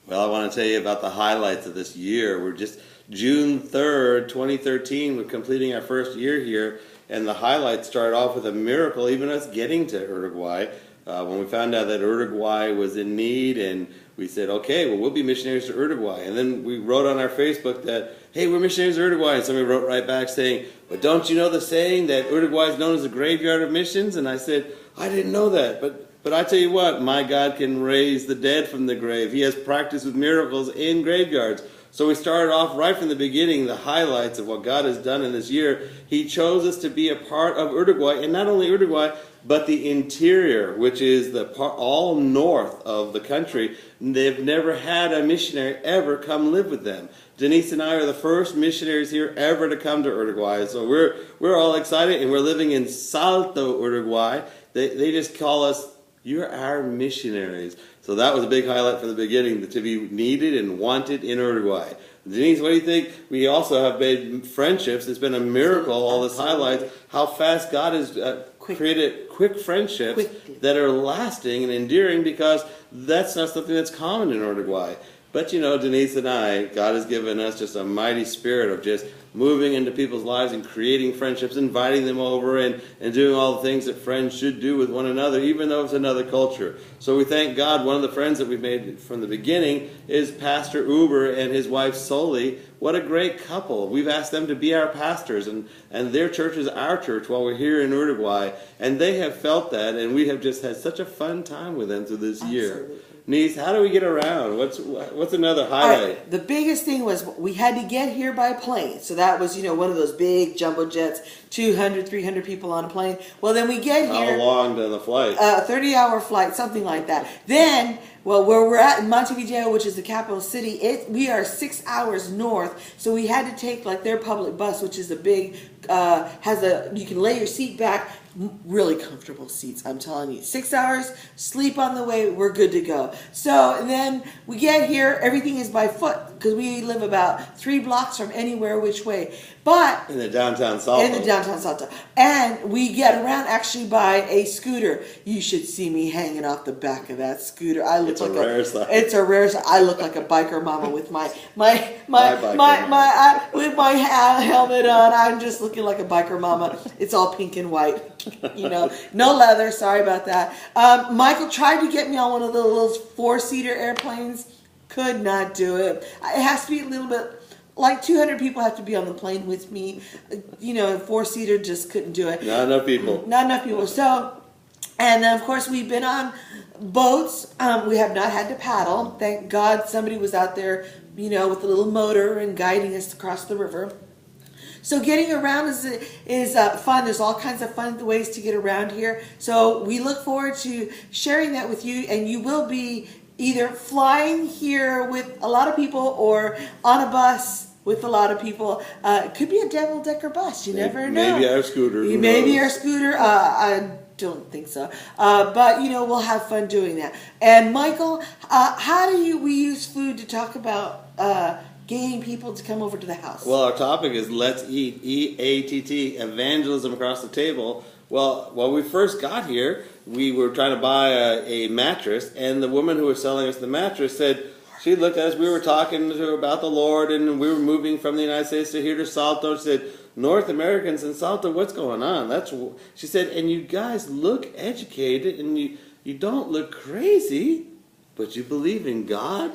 Well, I want to tell you about the highlights of this year. We're just June 3rd, 2013. We're completing our first year here, and the highlights started off with a miracle, even us getting to Uruguay. When we found out that Uruguay was in need, and we said, okay, well, we'll be missionaries to Uruguay. And then we wrote on our Facebook that, hey, we're missionaries to Uruguay. And somebody wrote right back saying, but don't you know the saying that Uruguay is known as a graveyard of missions? And I said, I didn't know that, but I tell you what, my God can raise the dead from the grave. He has practiced with miracles in graveyards. So we started off right from the beginning, the highlights of what God has done in this year. He chose us to be a part of Uruguay, and not only Uruguay, but the interior, which is the all north of the country. They've never had a missionary ever come live with them. Denise and I are the first missionaries here ever to come to Uruguay. So we're all excited, and we're living in Salto, Uruguay. They just call us, you're our missionaries. So that was a big highlight from the beginning, to be needed and wanted in Uruguay. Denise, what do you think? We also have made friendships. It's been a miracle, all this highlights, how fast God has created quick friendships that are lasting and enduring, because that's not something that's common in Uruguay. But you know, Denise and I, God has given us just a mighty spirit of just moving into people's lives and creating friendships, inviting them over, and doing all the things that friends should do with one another, even though it's another culture. So we thank God. One of the friends that we've made from the beginning is Pastor Uber and his wife Soli. What a great couple. We've asked them to be our pastors, and their church is our church while we're here in Uruguay. And they have felt that, and we have just had such a fun time with them through this year. Niece, how do we get around? What's another highlight? Right. The biggest thing was we had to get here by plane. So that was, one of those big jumbo jets, 200, 300 people on a plane. Well, then we get here. How long to the flight? 30-hour flight, something like that. Then, well, where we're at in Montevideo, which is the capital city, we are 6 hours north. So we had to take like their public bus, which is a big, you can lay your seat back. Really comfortable seats, I'm telling you. 6 hours, sleep on the way, we're good to go. So and then we get here, everything is by foot, because we live about 3 blocks from anywhere which way. But in the downtown Salto. And we get around actually by a scooter. You should see me hanging off the back of that scooter. It's a rare sight. I look like a biker mama with my helmet on. I'm just looking like a biker mama. It's all pink and white. No leather. Sorry about that. Michael tried to get me on one of those 4-seater airplanes. Could not do it. It has to be a little bit. Like 200 people have to be on the plane with me. 4-seater just couldn't do it. Not enough people. So, and of course we've been on boats. We have not had to paddle. Thank God somebody was out there, with a little motor and guiding us across the river. So getting around is fun. There's all kinds of fun ways to get around here. So we look forward to sharing that with you, and you will be either flying here with a lot of people or on a bus with a lot of people. It could be a double-decker bus. You never know. Maybe our scooter. Maybe our scooter. I don't think so. But, we'll have fun doing that. And, Michael, how do we use food to talk about getting people to come over to the house? Well, our topic is Let's Eat, E-A-T-T, evangelism across the table. Well, when we first got here, we were trying to buy a mattress, and the woman who was selling us the mattress said, she looked at us, we were talking to her about the Lord, and we were moving from the United States to here to Salto. She said, North Americans in Salto, what's going on? She said, and you guys look educated, and you don't look crazy, but you believe in God?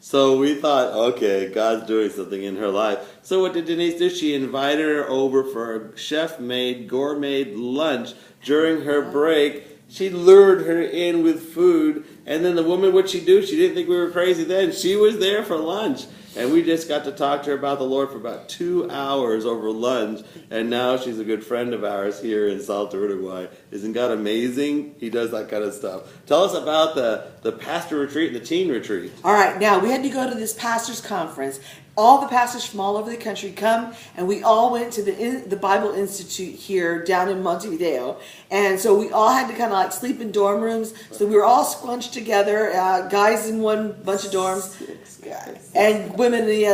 So we thought, okay, God's doing something in her life. So what did Denise do? She invited her over for a chef-made, gourmet lunch during her break. She lured her in with food. And then the woman, what'd she do? She didn't think we were crazy then. She was there for lunch. And we just got to talk to her about the Lord for about 2 hours over lunch. And now she's a good friend of ours here in Salto, Uruguay. Isn't God amazing? He does that kind of stuff. Tell us about the pastor retreat and the teen retreat. All right. Now, we had to go to this pastor's conference. All the pastors from all over the country come, and we all went to the Bible Institute here down in Montevideo. And so we all had to kind of like sleep in dorm rooms. So we were all squunched together, guys in one bunch of dorms, and women in the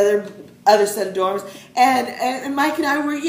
other set of dorms. And Mike and I were,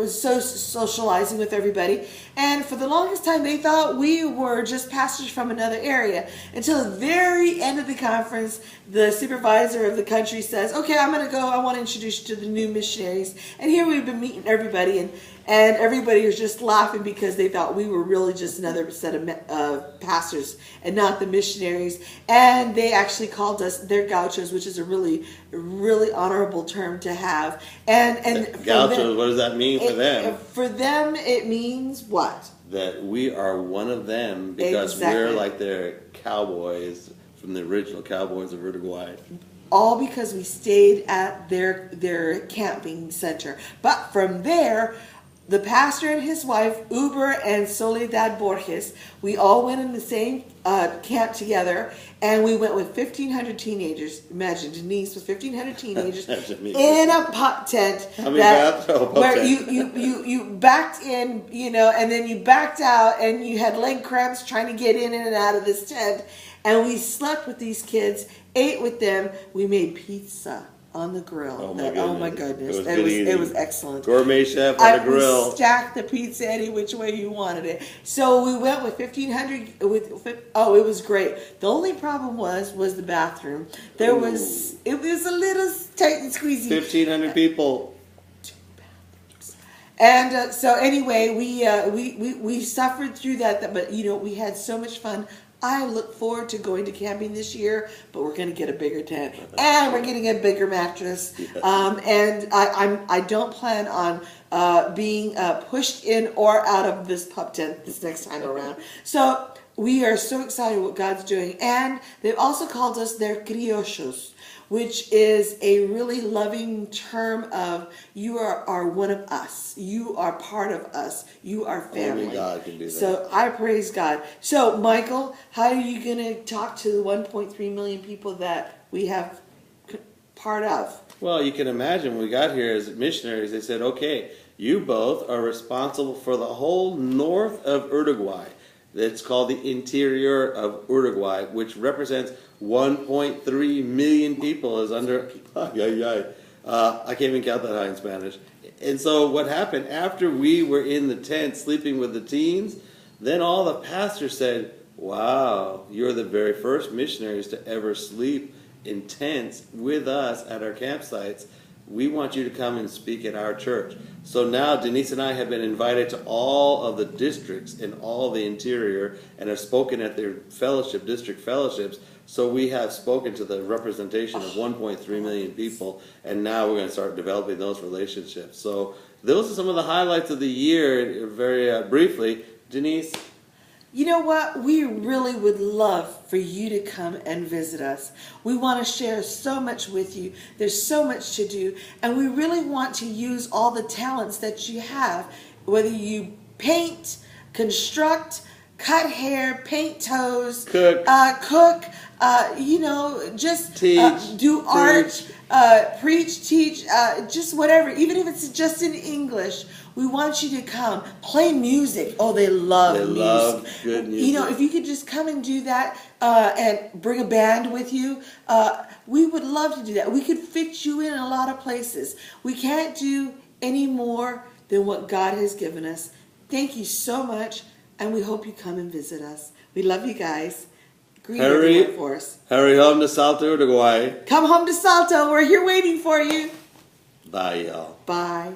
socializing with everybody. And for the longest time, they thought we were just pastors from another area. Until the very end of the conference, the supervisor of the country says, okay, I'm going to go. I want to introduce you to the new missionaries. And here we've been meeting everybody, and everybody was just laughing because they thought we were really just another set of pastors and not the missionaries. And they actually called us their gauchos, which is a really, really honorable term to have. And Gauchos, what does that mean for them? For them, it means what? That we are one of them because we're like their cowboys from the original Cowboys of Uruguay. All because we stayed at their camping center. But from there, the pastor and his wife, Uber and Soledad Borges, we all went in the same camp together, and we went with 1,500 teenagers. Imagine Denise with 1,500 teenagers in a pop tent. Where you backed in, and then you backed out, and you had leg cramps trying to get in and out of this tent. And we slept with these kids, ate with them. We made pizza on the grill. Oh my goodness. It was excellent. Gourmet chef on the grill. We stacked the pizza any which way you wanted it. So we went with 1,500. It was great. The only problem was the bathroom. It was a little tight and squeezy. 1,500 people. And so anyway, we suffered through that, but we had so much fun. I look forward to going to camping this year, but we're going to get a bigger tent and we're getting a bigger mattress. And I don't plan on being pushed in or out of this pup tent this next time around. So we are so excited what God's doing. And they've also called us their criollos, which is a really loving term of you are one of us. You are part of us. You are family. Only God can do that. So I praise God. So Michael, how are you going to talk to the 1.3 million people that we have part of? Well, you can imagine when we got here as missionaries, they said, okay, you both are responsible for the whole north of Uruguay. It's called the interior of Uruguay, which represents 1.3 million people is under. I can't even count that high in Spanish. And so what happened after we were in the tent sleeping with the teens, then all the pastors said, wow, you're the very first missionaries to ever sleep in tents with us at our campsites. We want you to come and speak at our church. So now Denise and I have been invited to all of the districts in all the interior and have spoken at their district fellowships. So we have spoken to the representation of 1.3 million people, and now we're going to start developing those relationships. So those are some of the highlights of the year, very briefly. Denise? You know what? We really would love for you to come and visit us. We want to share so much with you. There's so much to do. And we really want to use all the talents that you have, whether you paint, construct, cut hair, paint toes, cook, just teach, do art, preach, teach, just whatever. Even if it's just in English, we want you to come. Play music. Oh, they love music. They love good music. If you could just come and do that and bring a band with you, we would love to do that. We could fit you in a lot of places. We can't do any more than what God has given us. Thank you so much, and we hope you come and visit us. We love you guys. Greet everyone for us. Hurry home to Salto, Uruguay. Come home to Salto. We're here waiting for you. Bye, y'all. Bye.